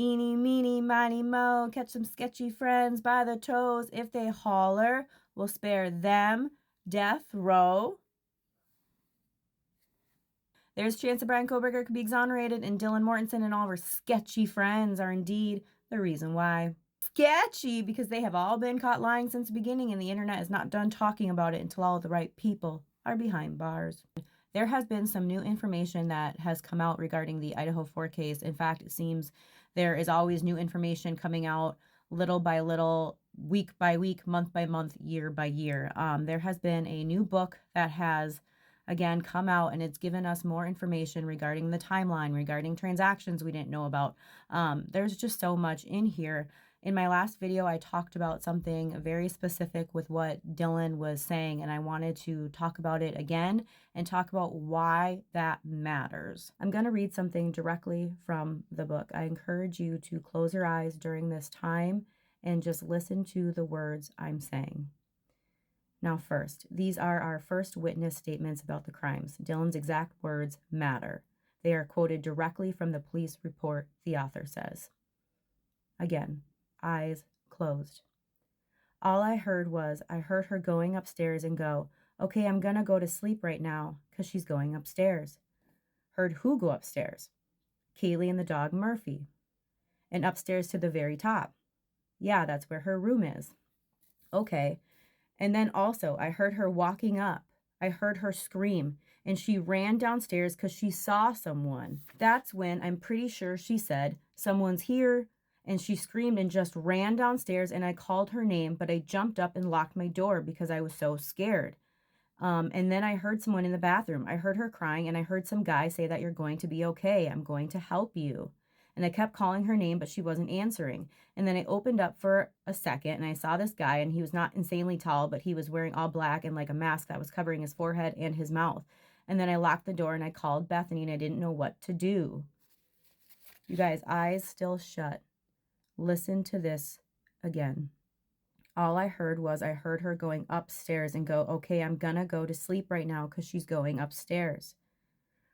Eeny, meeny, miny, mo, catch some sketchy friends by the toes. If they holler, we'll spare them death row. There's a chance that Brian Koberger could be exonerated, and Dylan Mortensen and all of her sketchy friends are indeed the reason why. Sketchy because they have all been caught lying since the beginning, and the internet is not done talking about it until all of the right people are behind bars. There has been some new information that has come out regarding the Idaho4 case. In fact, it seems there is always new information coming out little by little, week by week, month by month, year by year. There has been a new book that has again come out, and it's given us more information regarding the timeline, regarding transactions we didn't know about. There's just so much in here. In my last video, I talked about something very specific with what Dylan was saying, and I wanted to talk about it again and talk about why that matters. I'm going to read something directly from the book. I encourage you to close your eyes during this time and just listen to the words I'm saying. Now, first, these are our first witness statements about the crimes. Dylan's exact words matter. They are quoted directly from the police report, the author says. Again, eyes closed. All I heard was, I heard her going upstairs and go, okay, I'm gonna go to sleep right now, because she's going upstairs. Heard who go upstairs? Kaylee and the dog Murphy. And upstairs to the very top. Yeah, that's where her room is. Okay. And then also, I heard her walking up. I heard her scream, and she ran downstairs because she saw someone. That's when I'm pretty sure she said, someone's here, and she screamed and just ran downstairs, and I called her name, but I jumped up and locked my door because I was so scared. And then I heard someone in the bathroom. I heard her crying, and I heard some guy say that you're going to be okay. I'm going to help you. And I kept calling her name, but she wasn't answering. And then I opened up for a second, and I saw this guy, and he was not insanely tall, but he was wearing all black and like a mask that was covering his forehead and his mouth. And then I locked the door, and I called Bethany, and I didn't know what to do. You guys, eyes still shut. Listen to this again. All I heard was I heard her going upstairs and go, okay, I'm gonna go to sleep right now because she's going upstairs.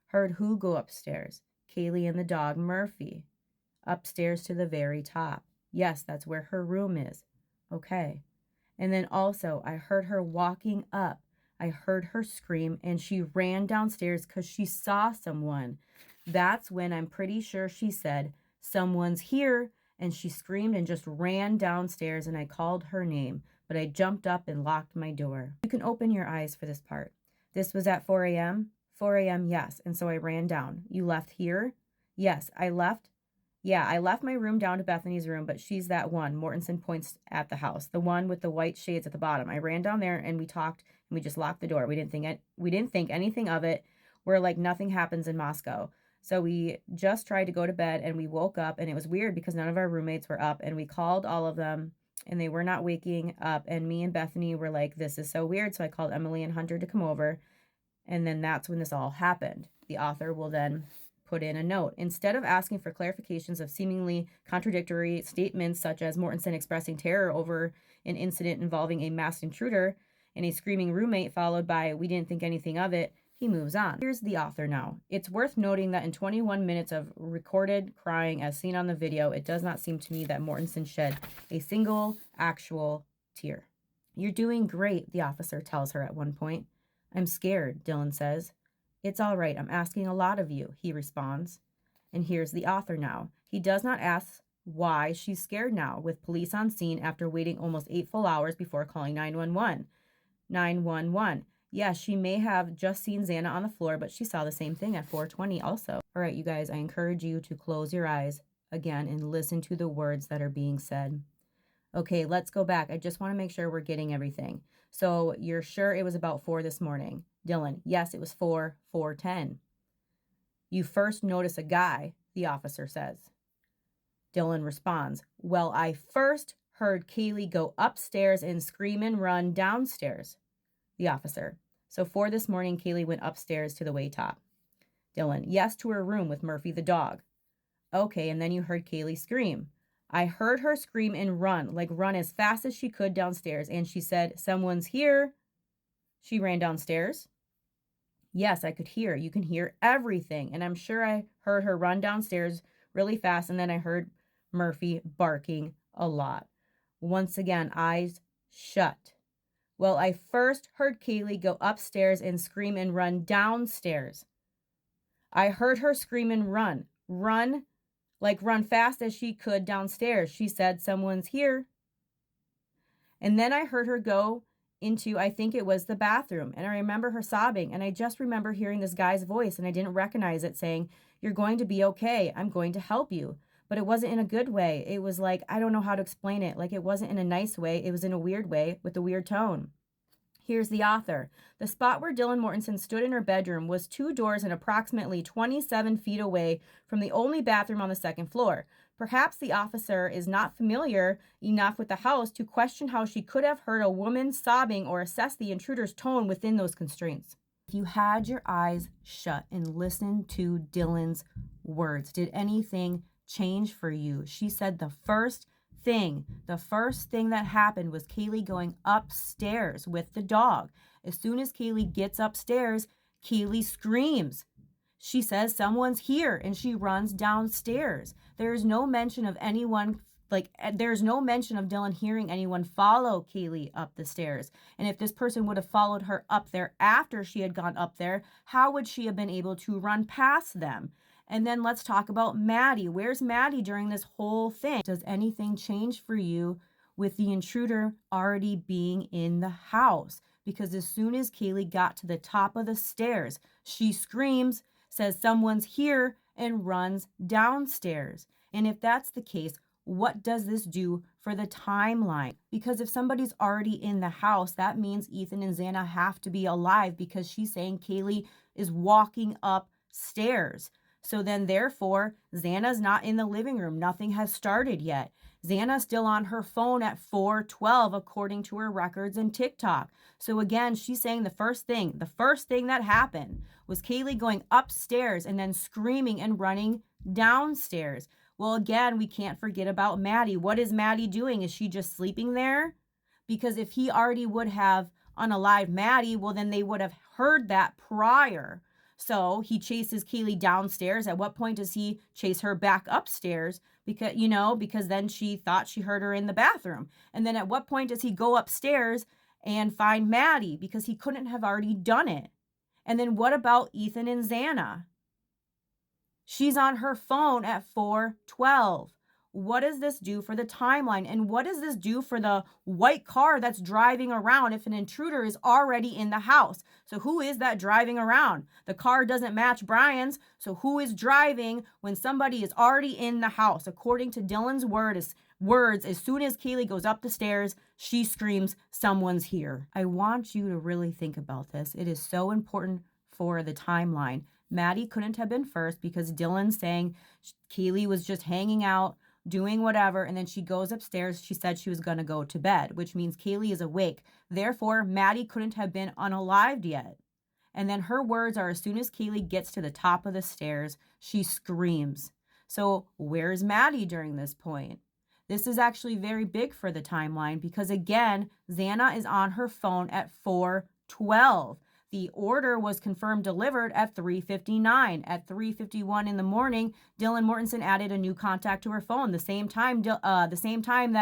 Heard who go upstairs? Kaylee and the dog Murphy. Upstairs to the very top. Yes, that's where her room is. Okay. And then also, I heard her walking up. I heard her scream, and she ran downstairs because she saw someone. That's when I'm pretty sure she said, someone's here, and she screamed and just ran downstairs, and I called her name, but I jumped up and locked my door. You can open your eyes for this part. This was at 4 a.m.? 4 a.m., yes, and so I ran down. You left here? Yes, I left. Yeah, I left my room down to Bethany's room, but she's that one. Mortensen points at the house, the one with the white shades at the bottom. I ran down there and we talked and we just locked the door. We didn't think anything of it. We're like nothing happens in Moscow. So we just tried to go to bed and we woke up, and it was weird because none of our roommates were up, and we called all of them and they were not waking up, and me and Bethany were like, this is so weird. So I called Emily and Hunter to come over, and then that's when this all happened. The author will then put in a note. Instead of asking for clarifications of seemingly contradictory statements such as Mortensen expressing terror over an incident involving a masked intruder and a screaming roommate followed by we didn't think anything of it, he moves on. Here's the author now. It's worth noting that in 21 minutes of recorded crying as seen on the video, it does not seem to me that Mortensen shed a single actual tear. You're doing great, the officer tells her at one point. I'm scared, Dylan says. It's all right, I'm asking a lot of you, he responds. And here's the author now. He does not ask why she's scared now, with police on scene after waiting almost 8 full hours before calling 911. 911. Yes, she may have just seen Xana on the floor, but she saw the same thing at 4:20 also. All right, you guys, I encourage you to close your eyes again and listen to the words that are being said. Okay, let's go back. I just want to make sure we're getting everything. So you're sure it was about 4 this morning? Dylan, yes, it was 4:10. You first notice a guy, the officer says. Dylan responds, well, I first heard Kaylee go upstairs and scream and run downstairs. The officer, so 4 this morning, Kaylee went upstairs to the way top. Dylan, yes, to her room with Murphy the dog. Okay, and then you heard Kaylee scream. I heard her scream and run, like run as fast as she could downstairs, and she said, someone's here. She ran downstairs. Yes, I could hear. You can hear everything. And I'm sure I heard her run downstairs really fast, and then I heard Murphy barking a lot. Once again, eyes shut. Well, I first heard Kaylee go upstairs and scream and run downstairs. I heard her scream and run, run fast as she could downstairs. She said, someone's here. And then I heard her go into, I think it was the bathroom. And I remember her sobbing. And I just remember hearing this guy's voice, and I didn't recognize it, saying, you're going to be okay. I'm going to help you. But it wasn't in a good way. It was like, I don't know how to explain it. Like, it wasn't in a nice way. It was in a weird way with a weird tone. Here's the author. The spot where Dylan Mortensen stood in her bedroom was 2 doors and approximately 27 feet away from the only bathroom on the second floor. Perhaps the officer is not familiar enough with the house to question how she could have heard a woman sobbing or assess the intruder's tone within those constraints. If you had your eyes shut and listened to Dylan's words, did anything change for you? She said the first thing that happened was Kaylee going upstairs with the dog. As soon as Kaylee gets upstairs, Kaylee screams. She says someone's here, and she runs downstairs. There's no mention of anyone, there's no mention of Dylan hearing anyone follow Kaylee up the stairs. And if this person would have followed her up there after she had gone up there, how would she have been able to run past them? And then let's talk about Maddie. Where's Maddie during this whole thing? Does anything change for you with the intruder already being in the house? Because as soon as Kaylee got to the top of the stairs, she screams, says someone's here, and runs downstairs. And if that's the case, what does this do for the timeline? Because if somebody's already in the house, that means Ethan and Xana have to be alive, because she's saying Kaylee is walking upstairs. So then, therefore, Xana's not in the living room. Nothing has started yet. Xana's still on her phone at 4:12, according to her records and TikTok. So again, she's saying the first thing that happened was Kaylee going upstairs and then screaming and running downstairs. Well, again, we can't forget about Maddie. What is Maddie doing? Is she just sleeping there? Because if he already would have unalived Maddie, well, then they would have heard that prior. So he chases Kaylee downstairs. At what point does he chase her back upstairs? Because then she thought she heard her in the bathroom. And then at what point does he go upstairs and find Maddie? Because he couldn't have already done it. And then what about Ethan and Xana? She's on her phone at 4:12. What does this do for the timeline? And what does this do for the white car that's driving around if an intruder is already in the house? So who is that driving around? The car doesn't match Brian's. So who is driving when somebody is already in the house? According to Dylan's words, as soon as Kaylee goes up the stairs, she screams, someone's here. I want you to really think about this. It is so important for the timeline. Maddie couldn't have been first because Dylan's saying Kaylee was just hanging out, doing whatever, and then she goes upstairs. She said she was going to go to bed, which means Kaylee is awake. Therefore, Maddie couldn't have been unalived yet. And then her words are, as soon as Kaylee gets to the top of the stairs, she screams. So where's Maddie during this point? This is actually very big for the timeline because, again, Xana is on her phone at 4:12. The order was confirmed delivered at 3:59. At 3:51 in the morning, Dylan Mortensen added a new contact to her phone. The same time that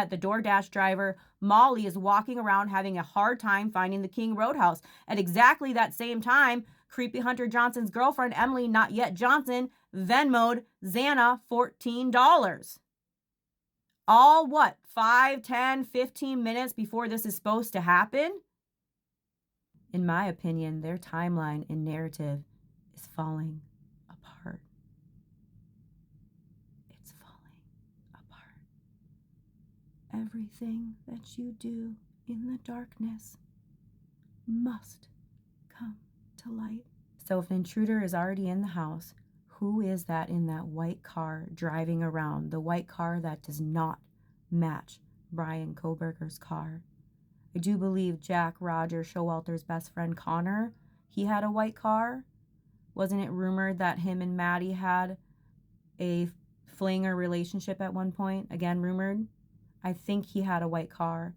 the DoorDash driver Molly is walking around having a hard time finding the King Roadhouse. At exactly that same time, creepy Hunter Johnson's girlfriend Emily, not yet Johnson, Venmo'd Xana $14. All 5, 10, 15 minutes before this is supposed to happen? In my opinion, their timeline and narrative is falling apart. It's falling apart. Everything that you do in the darkness must come to light. So if an intruder is already in the house, who is that in that white car driving around? The white car that does not match Brian Koberger's car. I do believe Jack Roger Showalter's best friend Connor, he had a white car. Wasn't it rumored that him and Maddie had a fling or relationship at one point? Again, rumored. I think he had a white car.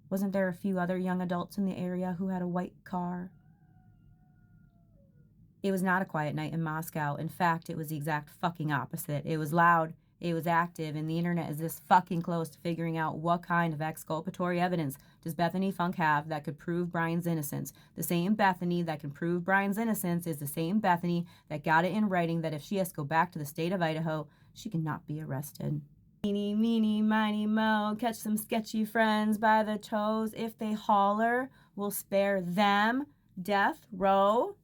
Wasn't there a few other young adults in the area who had a white car? It was not a quiet night in Moscow. In fact, it was the exact fucking opposite. It was loud. It was active, and the internet is this fucking close to figuring out what kind of exculpatory evidence does Bethany Funk have that could prove Brian's innocence. The same Bethany that can prove Brian's innocence is the same Bethany that got it in writing that if she has to go back to the state of Idaho, she cannot be arrested. Meeny, meeny, miny, mo, catch some sketchy friends by the toes. If they holler, we'll spare them death row.